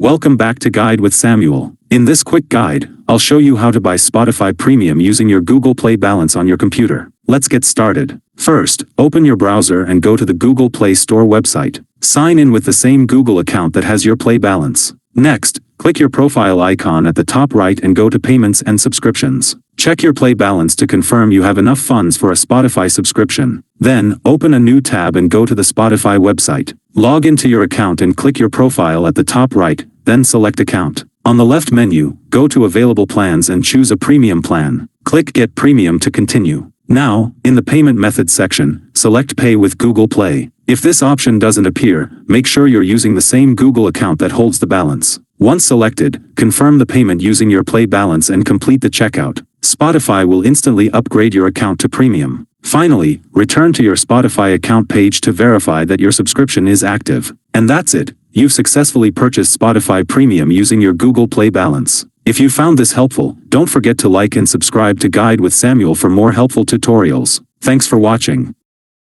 Welcome back to Guide with Samuel. In this quick guide, I'll show you how to buy Spotify Premium using your Google Play balance on your computer. Let's get started. First, open your browser and go to the Google Play Store website. Sign in with the same Google account that has your Play balance. Next, click your profile icon at the top right and go to Payments and Subscriptions. Check your Play balance to confirm you have enough funds for a Spotify subscription. Then, open a new tab and go to the Spotify website. Log into your account and click your profile at the top right, then select Account. On the left menu, go to Available Plans and choose a premium plan. Click Get Premium to continue. Now, in the Payment Methods section, select Pay with Google Play. If this option doesn't appear, make sure you're using the same Google account that holds the balance. Once selected, confirm the payment using your Play balance and complete the checkout. Spotify will instantly upgrade your account to Premium. Finally, return to your Spotify account page to verify that your subscription is active. And that's it. You've successfully purchased Spotify Premium using your Google Play balance. If you found this helpful, don't forget to like and subscribe to Guide with Samuel for more helpful tutorials. Thanks for watching.